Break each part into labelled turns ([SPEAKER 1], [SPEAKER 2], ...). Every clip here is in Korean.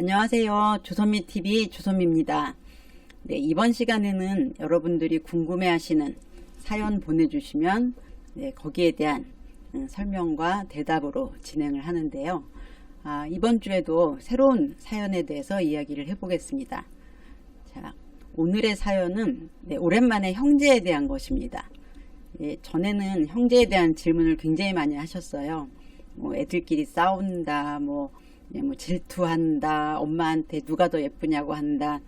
[SPEAKER 1] 안녕하세요. 주선미TV 주선미입니다. 네, 이번 시간에는 여러분들이 궁금해하시는 사연 보내주시면 거기에 대한 설명과 대답으로 진행을 하는데요. 이번 주에도 새로운 사연에 대해서 이야기를 해보겠습니다. 자, 오늘의 사연은 오랜만에 형제에 대한 것입니다. 전에는 형제에 대한 질문을 굉장히 많이 하셨어요. 애들끼리 싸운다, 질투한다, 엄마한테 누가 더 예쁘냐고 한다.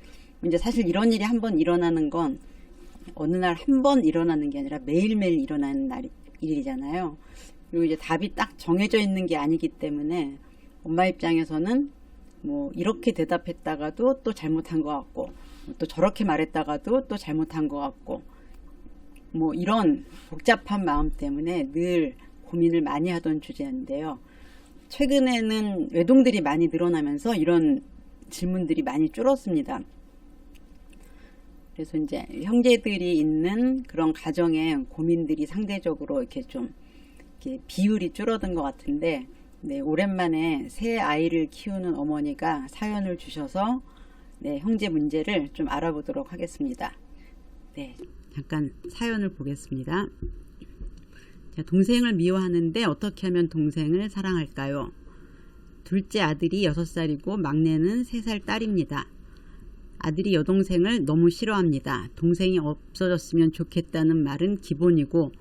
[SPEAKER 1] 이제 사실 이런 일이 한번 일어나는 건 어느 날 한 번 일어나는 게 아니라 매일매일 일어나는 일이잖아요. 그리고 이제 답이 딱 정해져 있는 게 아니기 때문에 엄마 입장에서는 이렇게 대답했다가도 또 잘못한 것 같고, 또 저렇게 말했다가도 또 잘못한 것 같고, 이런 복잡한 마음 때문에 늘 고민을 많이 하던 주제인데요. 최근에는 외동들이 많이 늘어나면서 이런 질문들이 많이 줄었습니다. 그래서 이제 형제들이 있는 그런 가정의 고민들이 상대적으로 이렇게 비율이 줄어든 것 같은데, 오랜만에 새 아이를 키우는 어머니가 사연을 주셔서 형제 문제를 좀 알아보도록 하겠습니다. 잠깐 사연을 보겠습니다. 동생을 미워하는데 어떻게 하면 동생을 사랑할까요? 둘째 아들이 6살이고 막내는 3살 딸입니다. 아들이 여동생을 너무 싫어합니다. 동생이 없어졌으면 좋겠다는 말은 기본이고,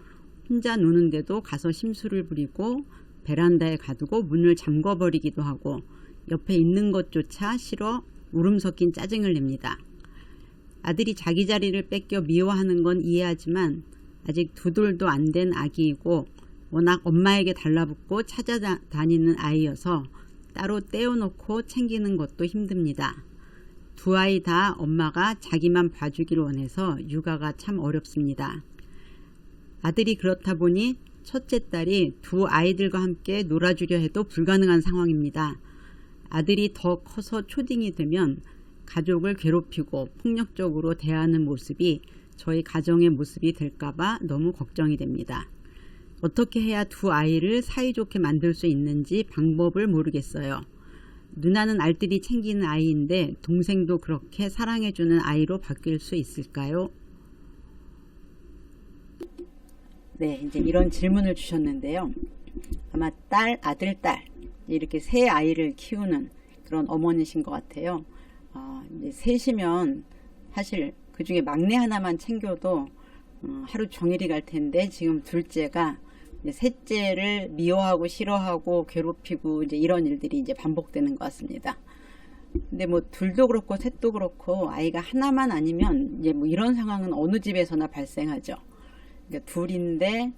[SPEAKER 1] 혼자 노는데도 가서 심술을 부리고 베란다에 가두고 문을 잠궈버리기도 하고, 옆에 있는 것조차 싫어 울음 섞인 짜증을 냅니다. 아들이 자기 자리를 뺏겨 미워하는 건 이해하지만 아직 2돌도 안 된 아기이고 워낙 엄마에게 달라붙고 찾아다니는 아이여서 따로 떼어놓고 챙기는 것도 힘듭니다. 2 아이 다 엄마가 자기만 봐주길 원해서 육아가 참 어렵습니다. 아들이 그렇다 보니 첫째 딸이 2 아이들과 함께 놀아주려 해도 불가능한 상황입니다. 아들이 더 커서 초딩이 되면 가족을 괴롭히고 폭력적으로 대하는 모습이 저희 가정의 모습이 될까봐 너무 걱정이 됩니다. 어떻게 해야 2 아이를 사이좋게 만들 수 있는지 방법을 모르겠어요. 누나는 알뜰히 챙기는 아이인데 동생도 그렇게 사랑해주는 아이로 바뀔 수 있을까요? 이제 이런 질문을 주셨는데요. 아마 딸, 아들, 딸 이렇게 3 아이를 키우는 그런 어머니신 것 같아요. 이제 셋이면 사실 그 중에 막내 하나만 챙겨도 하루 종일이 갈 텐데, 지금 둘째가 셋째를 미워하고 싫어하고 괴롭히고 이제 이런 일들이 이제 반복되는 것 같습니다. 근데 둘도 그렇고 셋도 그렇고 아이가 하나만 아니면 이제 이런 상황은 어느 집에서나 발생하죠. 그러니까 둘인데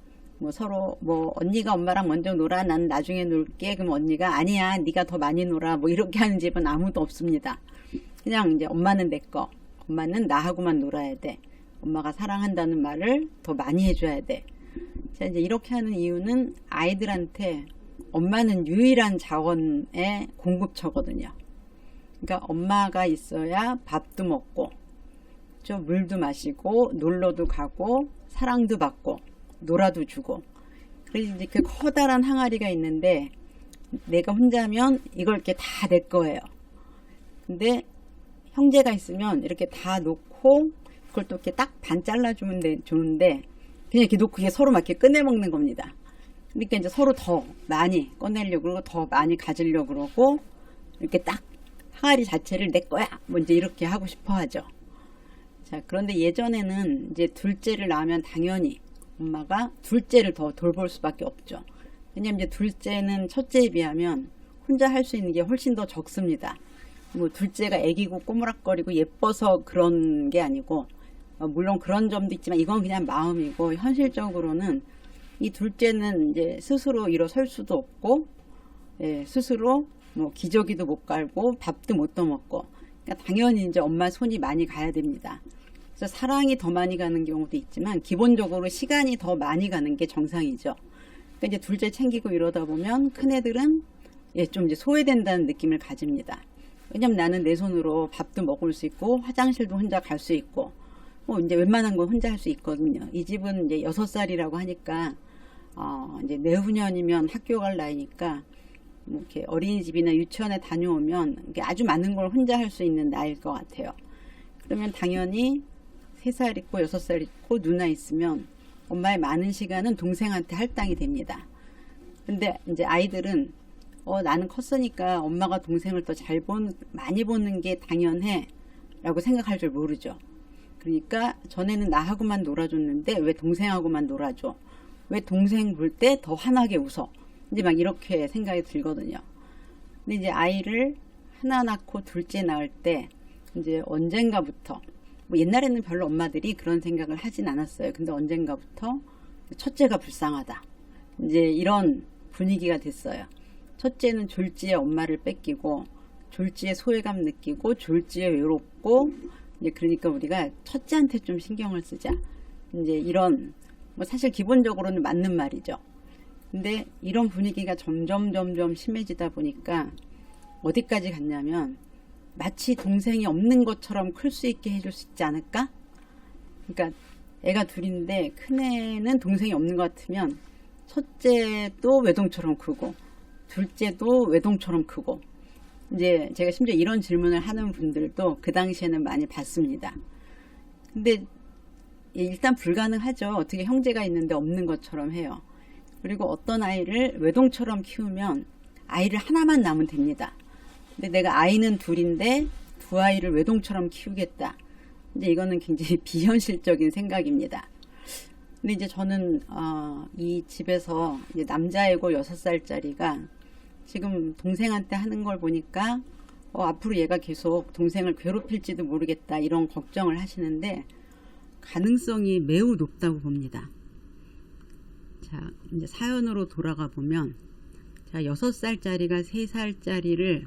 [SPEAKER 1] 서로 언니가 엄마랑 먼저 놀아, 난 나중에 놀게. 그럼 언니가 아니야, 네가 더 많이 놀아. 이렇게 하는 집은 아무도 없습니다. 그냥 이제 엄마는 내 거, 엄마는 나하고만 놀아야 돼. 엄마가 사랑한다는 말을 더 많이 해줘야 돼. 자, 이제 이렇게 하는 이유는 아이들한테 엄마는 유일한 자원의 공급처거든요. 그러니까 엄마가 있어야 밥도 먹고, 물도 마시고, 놀러도 가고, 사랑도 받고, 놀아도 주고. 그래서 이제 그 커다란 항아리가 있는데, 내가 혼자면 이걸 이렇게 다 내 거예요. 근데 형제가 있으면 이렇게 다 놓고 그걸 또 이렇게 딱 반 잘라주면 좋은데, 그냥 이렇게 놓고 이게 서로 막 이렇게 꺼내먹는 겁니다. 그러니까 이제 서로 더 많이 꺼내려고 그러고 더 많이 가지려고 그러고, 이렇게 딱 항아리 자체를 내 거야 이제 이렇게 하고 싶어 하죠. 자, 그런데 예전에는 이제 둘째를 낳으면 당연히 엄마가 둘째를 더 돌볼 수밖에 없죠. 왜냐면 이제 둘째는 첫째에 비하면 혼자 할 수 있는 게 훨씬 더 적습니다. 둘째가 애기고 꼬무락거리고 예뻐서 그런 게 아니고, 물론 그런 점도 있지만 이건 그냥 마음이고, 현실적으로는 이 둘째는 이제 스스로 일어설 수도 없고, 스스로 기저귀도 못 갈고 밥도 못 떠먹고, 그러니까 당연히 이제 엄마 손이 많이 가야 됩니다. 그래서 사랑이 더 많이 가는 경우도 있지만 기본적으로 시간이 더 많이 가는 게 정상이죠. 그러니까 이제 둘째 챙기고 이러다 보면 큰애들은 좀 이제 소외된다는 느낌을 가집니다. 왜냐면 나는 내 손으로 밥도 먹을 수 있고 화장실도 혼자 갈 수 있고 이제 웬만한 건 혼자 할 수 있거든요. 이 집은 이제 6살이라고 하니까 이제 내후년이면 학교 갈 나이니까 뭐 이렇게 어린이집이나 유치원에 다녀오면 이게 아주 많은 걸 혼자 할 수 있는 나이일 것 같아요. 그러면 당연히 3살 있고 6살 있고 누나 있으면 엄마의 많은 시간은 동생한테 할당이 됩니다. 근데 이제 아이들은 나는 컸으니까 엄마가 동생을 더 많이 보는 게 당연해 라고 생각할 줄 모르죠. 그러니까 전에는 나하고만 놀아줬는데 왜 동생하고만 놀아줘? 왜 동생 볼 때 더 환하게 웃어? 이제 막 이렇게 생각이 들거든요. 근데 이제 아이를 하나 낳고 둘째 낳을 때 이제 언젠가부터, 뭐 옛날에는 별로 엄마들이 그런 생각을 하진 않았어요. 근데 언젠가부터 첫째가 불쌍하다, 이제 이런 분위기가 됐어요. 첫째는 졸지에 엄마를 뺏기고 졸지에 소외감 느끼고 졸지에 외롭고, 이제 그러니까 우리가 첫째한테 좀 신경을 쓰자, 이제 이런, 뭐 사실 기본적으로는 맞는 말이죠. 근데 이런 분위기가 점점 심해지다 보니까 어디까지 갔냐면 마치 동생이 없는 것처럼 클 수 있게 해줄 수 있지 않을까? 그러니까 애가 둘인데 큰애는 동생이 없는 것 같으면 첫째도 외동처럼 크고 둘째도 외동처럼 크고, 이제 제가 심지어 이런 질문을 하는 분들도 그 당시에는 많이 봤습니다. 근데 일단 불가능하죠. 어떻게 형제가 있는데 없는 것처럼 해요. 그리고 어떤 아이를 외동처럼 키우면 아이를 하나만 낳으면 됩니다. 근데 내가 아이는 둘인데 두 아이를 외동처럼 키우겠다, 이제 이거는 굉장히 비현실적인 생각입니다. 근데 이제 저는 이 집에서 이제 남자애고 6살짜리가 지금 동생한테 하는 걸 보니까 앞으로 얘가 계속 동생을 괴롭힐지도 모르겠다, 이런 걱정을 하시는데 가능성이 매우 높다고 봅니다. 자, 이제 사연으로 돌아가 보면, 자, 6살짜리가 3살짜리를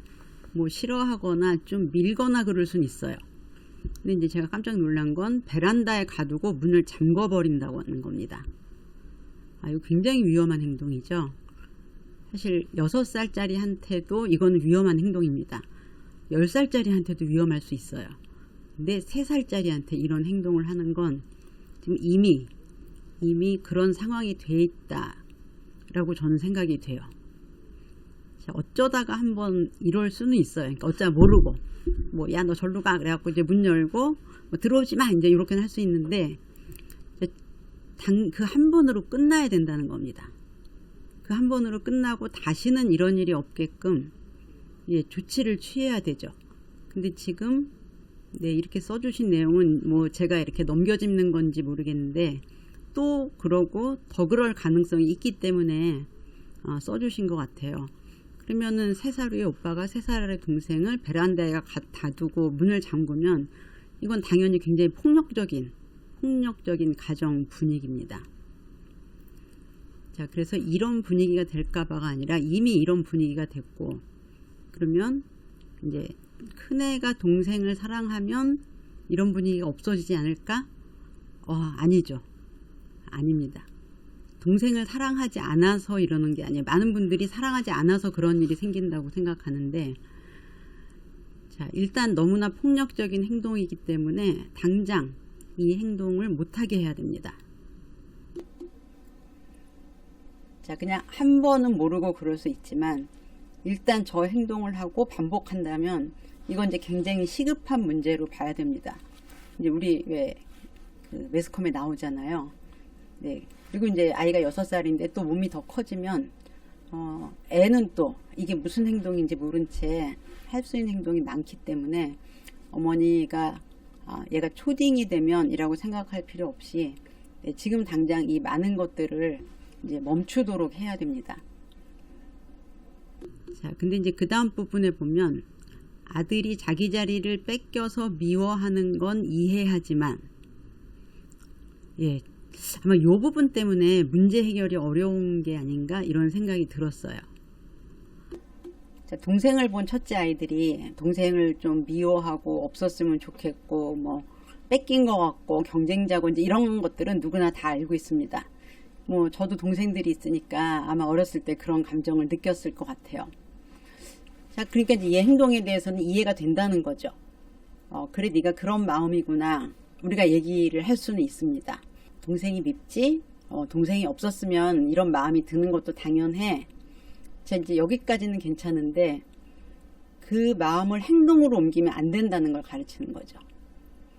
[SPEAKER 1] 뭐 싫어하거나 좀 밀거나 그럴 순 있어요. 근데 이제 제가 깜짝 놀란 건 베란다에 가두고 문을 잠궈 버린다고 하는 겁니다. 이거 굉장히 위험한 행동이죠. 사실 6살짜리한테도 이거는 위험한 행동입니다. 10살짜리한테도 위험할 수 있어요. 근데 3살짜리한테 이런 행동을 하는 건 지금 이미 그런 상황이 돼 있다라고 저는 생각이 돼요. 자, 어쩌다가 한번 이럴 수는 있어요. 그러니까 어쩌다 모르고 뭐 야 너 절로 가 그래갖고 이제 문 열고 뭐 들어오지 마 이제 이렇게는 할 수 있는데, 그 한 번으로 끝나야 된다는 겁니다. 그 한 번으로 끝나고 다시는 이런 일이 없게끔 조치를 취해야 되죠. 근데 지금 이렇게 써주신 내용은 뭐 제가 이렇게 넘겨짚는 건지 모르겠는데 또 그러고 더 그럴 가능성이 있기 때문에 써주신 것 같아요. 그러면은 3살 위의 오빠가 3살의 동생을 베란다에 다두고 문을 잠그면 이건 당연히 굉장히 폭력적인 가정 분위기입니다. 자, 그래서 이런 분위기가 될까봐가 아니라 이미 이런 분위기가 됐고, 그러면 이제 큰애가 동생을 사랑하면 이런 분위기가 없어지지 않을까? 아니죠. 아닙니다. 동생을 사랑하지 않아서 이러는 게 아니에요. 많은 분들이 사랑하지 않아서 그런 일이 생긴다고 생각하는데, 자, 일단 너무나 폭력적인 행동이기 때문에 당장 이 행동을 못하게 해야 됩니다. 자, 그냥 한 번은 모르고 그럴 수 있지만 일단 저 행동을 하고 반복한다면 이건 이제 굉장히 시급한 문제로 봐야 됩니다. 이제 우리 왜 그 매스컴에 나오잖아요. 네. 그리고 이제 아이가 6살인데 또 몸이 더 커지면 애는 또 이게 무슨 행동인지 모른 채 할 수 있는 행동이 많기 때문에 어머니가 얘가 초딩이 되면 이라고 생각할 필요 없이 지금 당장 이 많은 것들을 이제 멈추도록 해야 됩니다. 자, 근데 이제 그 다음 부분에 보면 아들이 자기 자리를 뺏겨서 미워하는 건 이해하지만, 아마 이 부분 때문에 문제 해결이 어려운 게 아닌가 이런 생각이 들었어요. 자, 동생을 본 첫째 아이들이 동생을 좀 미워하고 없었으면 좋겠고 뭐 뺏긴 것 같고 경쟁자고 이제 이런 것들은 누구나 다 알고 있습니다. 뭐 저도 동생들이 있으니까 아마 어렸을 때 그런 감정을 느꼈을 것 같아요. 자, 그러니까 이제 얘 행동에 대해서는 이해가 된다는 거죠. 그래 네가 그런 마음이구나. 우리가 얘기를 할 수는 있습니다. 동생이 밉지? 동생이 없었으면 이런 마음이 드는 것도 당연해. 자, 이제 여기까지는 괜찮은데 그 마음을 행동으로 옮기면 안 된다는 걸 가르치는 거죠.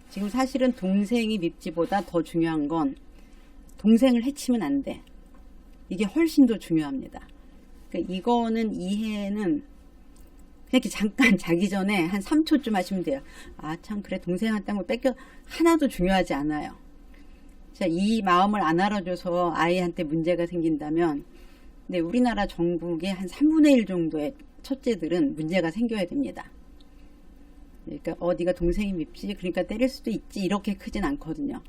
[SPEAKER 1] 지금 사실은 동생이 밉지보다 더 중요한 건 동생을 해치면 안 돼. 이게 훨씬 더 중요합니다. 그러니까 이거는 이해는 그냥 이렇게 잠깐 자기 전에 한 3초쯤 하시면 돼요. 아, 참, 그래, 동생한테 뭐 뺏겨, 하나도 중요하지 않아요. 자, 이 마음을 안 알아줘서 아이한테 문제가 생긴다면, 네, 우리나라 전국의 한 3분의 1 정도의 첫째들은 문제가 생겨야 됩니다. 그러니까, 네가 동생이 밉지, 그러니까 때릴 수도 있지, 이렇게 크진 않거든요.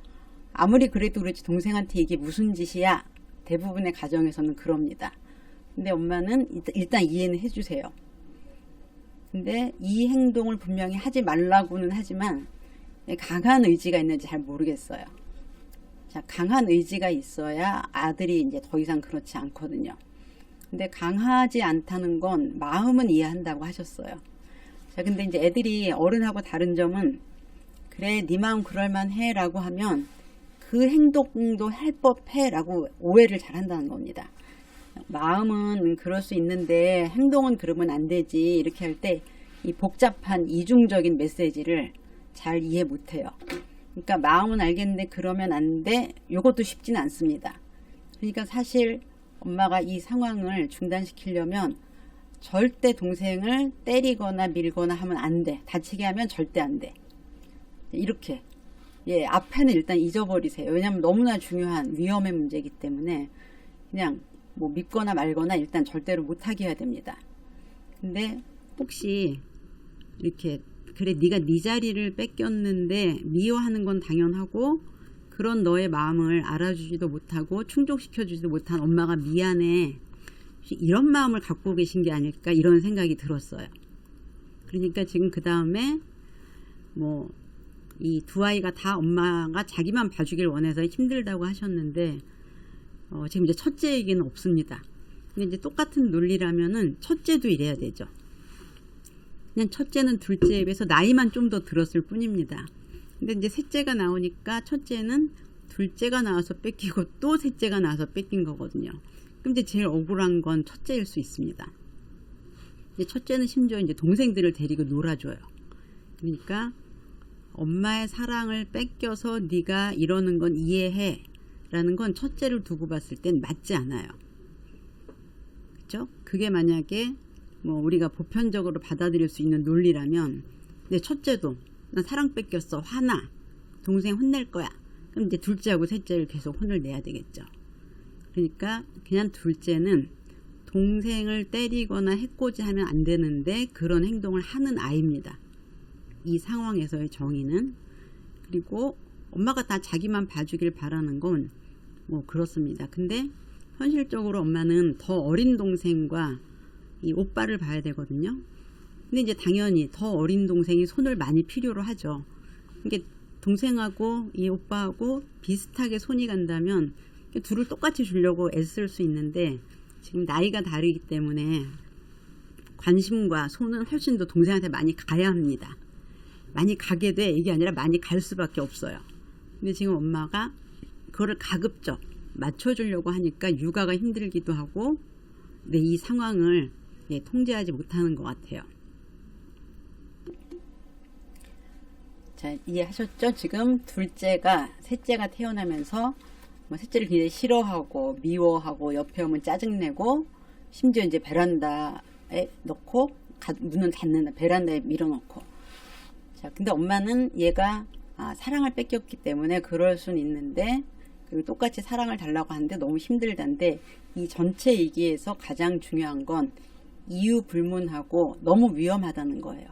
[SPEAKER 1] 아무리 그래도 그렇지, 동생한테 이게 무슨 짓이야? 대부분의 가정에서는 그럽니다. 근데 엄마는 일단 이해는 해주세요. 근데 이 행동을 분명히 하지 말라고는 하지만 강한 의지가 있는지 잘 모르겠어요. 자, 강한 의지가 있어야 아들이 이제 더 이상 그렇지 않거든요. 근데 강하지 않다는 건 마음은 이해한다고 하셨어요. 자, 근데 이제 애들이 어른하고 다른 점은 그래, 네 마음 그럴만해 라고 하면 그 행동도 할 법해 라고 오해를 잘 한다는 겁니다. 마음은 그럴 수 있는데 행동은 그러면 안 되지, 이렇게 할 때 이 복잡한 이중적인 메시지를 잘 이해 못해요. 그러니까 마음은 알겠는데 그러면 안 돼, 이것도 쉽진 않습니다. 그러니까 사실 엄마가 이 상황을 중단시키려면 절대 동생을 때리거나 밀거나 하면 안 돼, 다치게 하면 절대 안 돼, 이렇게, 예, 앞에는 일단 잊어버리세요. 왜냐하면 너무나 중요한 위험의 문제이기 때문에 그냥 뭐 믿거나 말거나 일단 절대로 못하게 해야 됩니다. 근데 혹시 이렇게 그래, 네가 네 자리를 뺏겼는데 미워하는 건 당연하고 그런 너의 마음을 알아주지도 못하고 충족시켜주지도 못한 엄마가 미안해, 이런 마음을 갖고 계신 게 아닐까, 이런 생각이 들었어요. 그러니까 지금 그 다음에 뭐 이 두 아이가 다 엄마가 자기만 봐주길 원해서 힘들다고 하셨는데 지금 이제 첫째 얘기는 없습니다. 근데 이제 똑같은 논리라면은 첫째도 이래야 되죠. 그냥 첫째는 둘째에 비해서 나이만 좀 더 들었을 뿐입니다. 근데 이제 셋째가 나오니까 첫째는 둘째가 나와서 뺏기고 또 셋째가 나와서 뺏긴 거거든요. 그럼 이제 제일 억울한 건 첫째일 수 있습니다. 이제 첫째는 심지어 이제 동생들을 데리고 놀아줘요. 그러니까 엄마의 사랑을 뺏겨서 네가 이러는 건 이해해 라는 건 첫째를 두고 봤을 땐 맞지 않아요. 그렇죠? 그게 만약에 뭐 우리가 보편적으로 받아들일 수 있는 논리라면, 내 첫째도 나 사랑 뺏겼어, 화나, 동생 혼낼 거야, 그럼 이제 둘째하고 셋째를 계속 혼을 내야 되겠죠. 그러니까 그냥 둘째는 동생을 때리거나 해코지하면 안 되는데 그런 행동을 하는 아이입니다. 이 상황에서의 정의는. 그리고 엄마가 다 자기만 봐주길 바라는 건 뭐 그렇습니다. 근데 현실적으로 엄마는 더 어린 동생과 이 오빠를 봐야 되거든요. 근데 이제 당연히 더 어린 동생이 손을 많이 필요로 하죠. 이게 동생하고 이 오빠하고 비슷하게 손이 간다면 둘을 똑같이 주려고 애쓸 수 있는데 지금 나이가 다르기 때문에 관심과 손은 훨씬 더 동생한테 많이 가야 합니다. 많이 가게 돼, 이게 아니라 많이 갈 수밖에 없어요. 근데 지금 엄마가 그거를 가급적 맞춰주려고 하니까 육아가 힘들기도 하고, 네, 이 상황을 통제하지 못하는 것 같아요. 자, 이해하셨죠? 지금 둘째가, 셋째가 태어나면서 뭐 셋째를 굉장히 싫어하고 미워하고 옆에 오면 짜증내고 심지어 이제 베란다에 넣고 문은 닫는다, 베란다에 밀어넣고. 자, 근데 엄마는 얘가 사랑을 뺏겼기 때문에 그럴 수는 있는데, 그리고 똑같이 사랑을 달라고 하는데 너무 힘들다는데, 이 전체 얘기에서 가장 중요한 건 이유 불문하고 너무 위험하다는 거예요.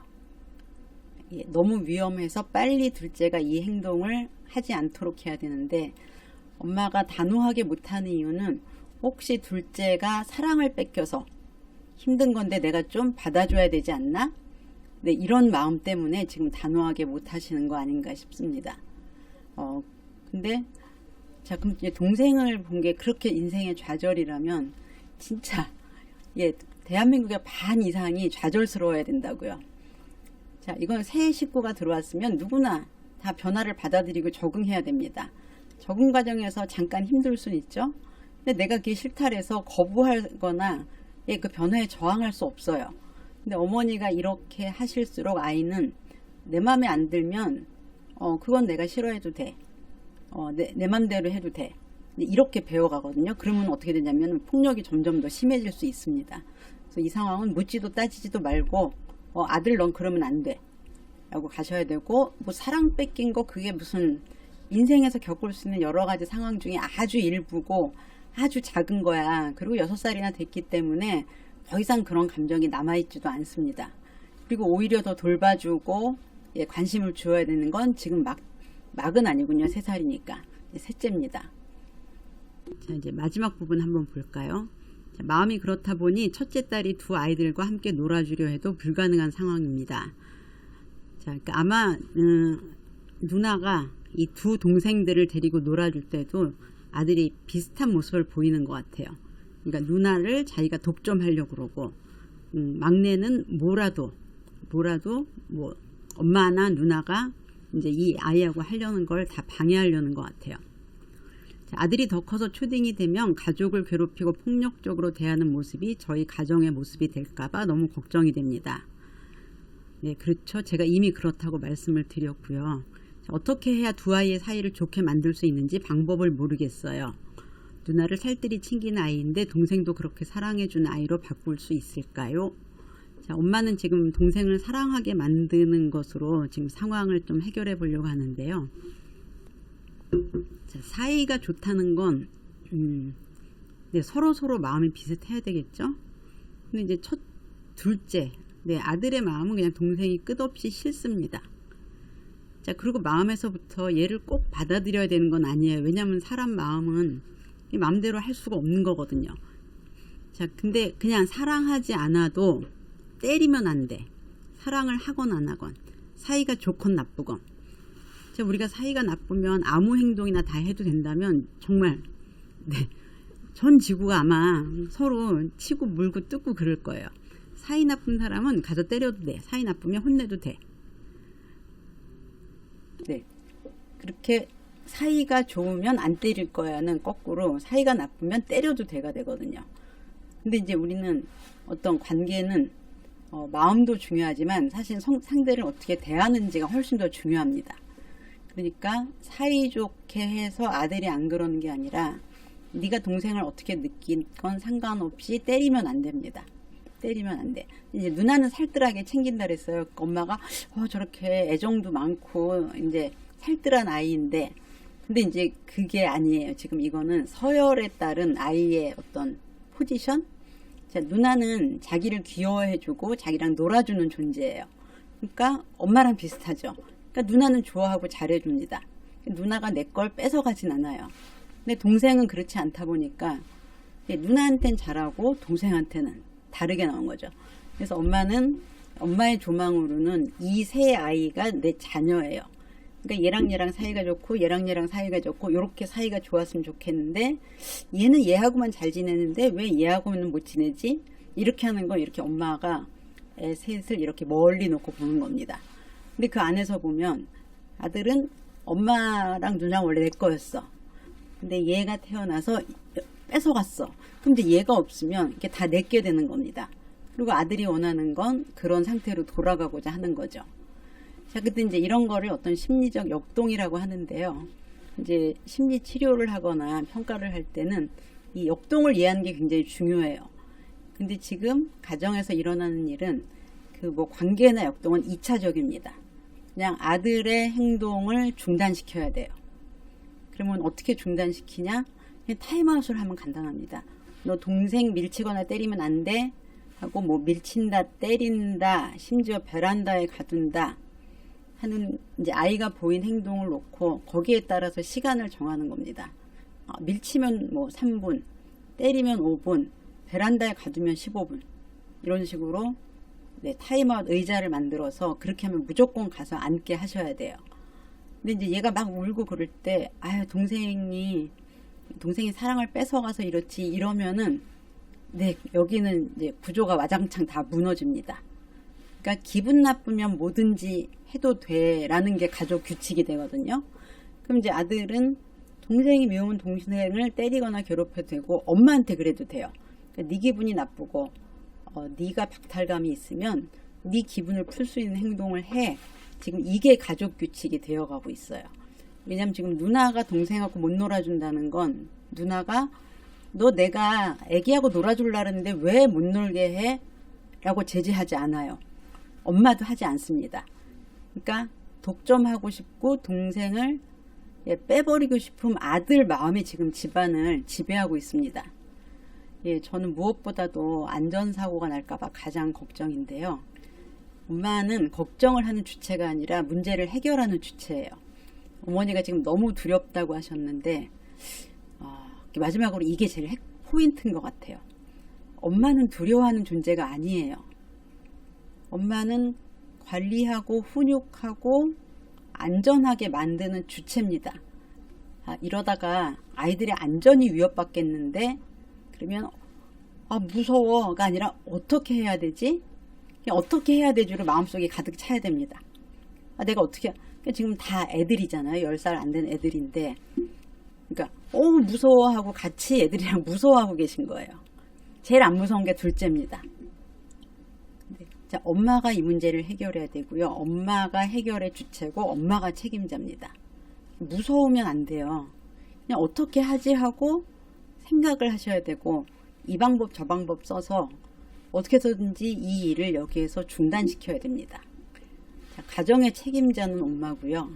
[SPEAKER 1] 예, 너무 위험해서 빨리 둘째가 이 행동을 하지 않도록 해야 되는데, 엄마가 단호하게 못하는 이유는 혹시 둘째가 사랑을 뺏겨서 힘든 건데 내가 좀 받아줘야 되지 않나? 네, 이런 마음 때문에 지금 단호하게 못하시는 거 아닌가 싶습니다. 근데 자, 그럼 이제 동생을 본 게 그렇게 인생의 좌절이라면 진짜, 예, 대한민국의 반 이상이 좌절스러워야 된다고요. 자, 이건 새 식구가 들어왔으면 누구나 다 변화를 받아들이고 적응해야 됩니다. 적응 과정에서 잠깐 힘들 수는 있죠. 근데 내가 그게 싫다 해서 거부하거나 그 변화에 저항할 수 없어요. 근데 어머니가 이렇게 하실수록 아이는 내 맘에 안 들면 그건 내가 싫어해도 돼. 내 맘대로 해도 돼. 이렇게 배워가거든요. 그러면 어떻게 되냐면 폭력이 점점 더 심해질 수 있습니다. 그래서 이 상황은 묻지도 따지지도 말고 아들 넌 그러면 안 돼. 라고 가셔야 되고, 뭐 사랑 뺏긴 거 그게 무슨 인생에서 겪을 수 있는 여러 가지 상황 중에 아주 일부고 아주 작은 거야. 그리고 6살이나 됐기 때문에 더 이상 그런 감정이 남아있지도 않습니다. 그리고 오히려 더 돌봐주고 관심을 주어야 되는 건 지금 막은 아니군요. 3살이니까. 셋째입니다. 자, 이제 마지막 부분 한번 볼까요? 자, 마음이 그렇다 보니 첫째 딸이 두 아이들과 함께 놀아주려 해도 불가능한 상황입니다. 자, 그러니까 아마 누나가 이 두 동생들을 데리고 놀아줄 때도 아들이 비슷한 모습을 보이는 것 같아요. 그러니까 누나를 자기가 독점하려고 그러고, 막내는 뭐라도 뭐 엄마나 누나가 이제 이 아이하고 하려는 걸 다 방해하려는 것 같아요. 자, 아들이 더 커서 초딩이 되면 가족을 괴롭히고 폭력적으로 대하는 모습이 저희 가정의 모습이 될까봐 너무 걱정이 됩니다. 네, 그렇죠. 제가 이미 그렇다고 말씀을 드렸고요. 자, 어떻게 해야 두 아이의 사이를 좋게 만들 수 있는지 방법을 모르겠어요. 누나를 살뜰히 챙기는 아이인데 동생도 그렇게 사랑해주는 아이로 바꿀 수 있을까요? 자, 엄마는 지금 동생을 사랑하게 만드는 것으로 지금 상황을 좀 해결해 보려고 하는데요. 자, 사이가 좋다는 건 네, 서로 마음이 비슷해야 되겠죠. 근데 이제 둘째, 네, 아들의 마음은 그냥 동생이 끝없이 싫습니다. 자, 그리고 마음에서부터 얘를 꼭 받아들여야 되는 건 아니에요. 왜냐하면 사람 마음은 마음대로 할 수가 없는 거거든요. 자, 근데 그냥 사랑하지 않아도 때리면 안 돼. 사랑을 하건 안 하건, 사이가 좋건 나쁘건. 자, 우리가 사이가 나쁘면 아무 행동이나 다 해도 된다면 정말 네, 전 지구가 아마 서로 치고 물고 뜯고 그럴 거예요. 사이 나쁜 사람은 가서 때려도 돼. 사이 나쁘면 혼내도 돼. 네, 그렇게 사이가 좋으면 안 때릴 거야는 거꾸로 사이가 나쁘면 때려도 돼가 되거든요. 근데 이제 우리는 어떤 관계는 마음도 중요하지만 사실 상대를 어떻게 대하는지가 훨씬 더 중요합니다. 그러니까 사이좋게 해서 아들이 안 그러는 게 아니라 네가 동생을 어떻게 느끼건 상관없이 때리면 안 됩니다. 때리면 안 돼. 이제 누나는 살뜰하게 챙긴다 그랬어요. 엄마가 저렇게 애정도 많고 이제 살뜰한 아이인데, 근데 이제 그게 아니에요. 지금 이거는 서열에 따른 아이의 어떤 포지션. 자, 누나는 자기를 귀여워해주고 자기랑 놀아주는 존재예요. 그러니까 엄마랑 비슷하죠. 그러니까 누나는 좋아하고 잘해줍니다. 누나가 내 걸 뺏어가진 않아요. 근데 동생은 그렇지 않다 보니까 누나한테는 잘하고 동생한테는 다르게 나온 거죠. 그래서 엄마는, 엄마의 조망으로는 이 세 아이가 내 자녀예요. 그러니까 얘랑 사이가 좋고 얘랑 사이가 좋고 이렇게 사이가 좋았으면 좋겠는데 얘는 얘하고만 잘 지내는데 왜 얘하고는 못 지내지? 이렇게 하는 거, 이렇게 엄마가 애 셋을 이렇게 멀리 놓고 보는 겁니다. 근데 그 안에서 보면 아들은 엄마랑 누나가 원래 내 거였어. 근데 얘가 태어나서 뺏어갔어. 근데 얘가 없으면 이게 다 내게 되는 겁니다. 그리고 아들이 원하는 건 그런 상태로 돌아가고자 하는 거죠. 자, 그때 이제 이런 거를 어떤 심리적 역동이라고 하는데요. 이제 심리 치료를 하거나 평가를 할 때는 이 역동을 이해하는 게 굉장히 중요해요. 근데 지금 가정에서 일어나는 일은 그 뭐 관계나 역동은 2차적입니다. 그냥 아들의 행동을 중단시켜야 돼요. 그러면 어떻게 중단시키냐? 그냥 타임아웃을 하면 간단합니다. 너 동생 밀치거나 때리면 안 돼 하고, 뭐 밀친다, 때린다, 심지어 베란다에 가둔다 하는 이제 아이가 보인 행동을 놓고 거기에 따라서 시간을 정하는 겁니다. 밀치면 뭐 3분, 때리면 5분, 베란다에 가두면 15분, 이런 식으로 네, 타임아웃 의자를 만들어서 그렇게 하면 무조건 가서 앉게 하셔야 돼요. 근데 이제 얘가 막 울고 그럴 때, 아유, 동생이 사랑을 뺏어가서 이렇지, 이러면은 네, 여기는 이제 구조가 와장창 다 무너집니다. 그러니까 기분 나쁘면 뭐든지 해도 돼라는 게 가족 규칙이 되거든요. 그럼 이제 아들은 동생이 미우면 동생을 때리거나 괴롭혀도 되고 엄마한테 그래도 돼요. 그러니까 네 기분이 나쁘고 네가 박탈감이 있으면 네 기분을 풀 수 있는 행동을 해. 지금 이게 가족 규칙이 되어가고 있어요. 왜냐면 지금 누나가 동생하고 못 놀아준다는 건 누나가 너 내가 애기하고 놀아줄라 했는데 왜 못 놀게 해? 라고 제지하지 않아요. 엄마도 하지 않습니다. 그러니까 독점하고 싶고 동생을 빼버리고 싶은 아들 마음이 지금 집안을 지배하고 있습니다. 예, 저는 무엇보다도 안전사고가 날까봐 가장 걱정인데요. 엄마는 걱정을 하는 주체가 아니라 문제를 해결하는 주체예요. 어머니가 지금 너무 두렵다고 하셨는데 마지막으로 이게 제일 포인트인 것 같아요. 엄마는 두려워하는 존재가 아니에요. 엄마는 관리하고 훈육하고 안전하게 만드는 주체입니다. 이러다가 아이들의 안전이 위협받겠는데 그러면 무서워가 아니라 어떻게 해야 되지? 그냥 어떻게 해야 되지로 마음속에 가득 차야 됩니다. 내가 어떻게 지금 다 애들이잖아요. 10살 안 된 애들인데 그러니까 무서워하고 같이 애들이랑 무서워하고 계신 거예요. 제일 안 무서운 게 둘째입니다. 자, 엄마가 이 문제를 해결해야 되고요. 엄마가 해결의 주체고 엄마가 책임자입니다. 무서우면 안 돼요. 그냥 어떻게 하지 하고 생각을 하셔야 되고 이 방법 저 방법 써서 어떻게 해서든지 이 일을 여기에서 중단시켜야 됩니다. 자, 가정의 책임자는 엄마고요.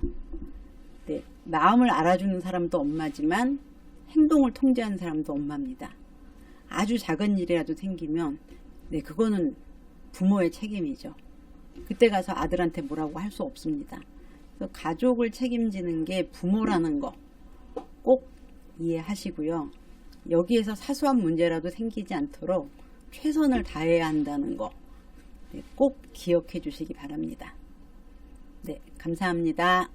[SPEAKER 1] 네, 마음을 알아주는 사람도 엄마지만 행동을 통제하는 사람도 엄마입니다. 아주 작은 일이라도 생기면 그거는 부모의 책임이죠. 그때 가서 아들한테 뭐라고 할 수 없습니다. 그래서 가족을 책임지는 게 부모라는 거 꼭 이해하시고요. 여기에서 사소한 문제라도 생기지 않도록 최선을 다해야 한다는 거 꼭 기억해 주시기 바랍니다. 네, 감사합니다.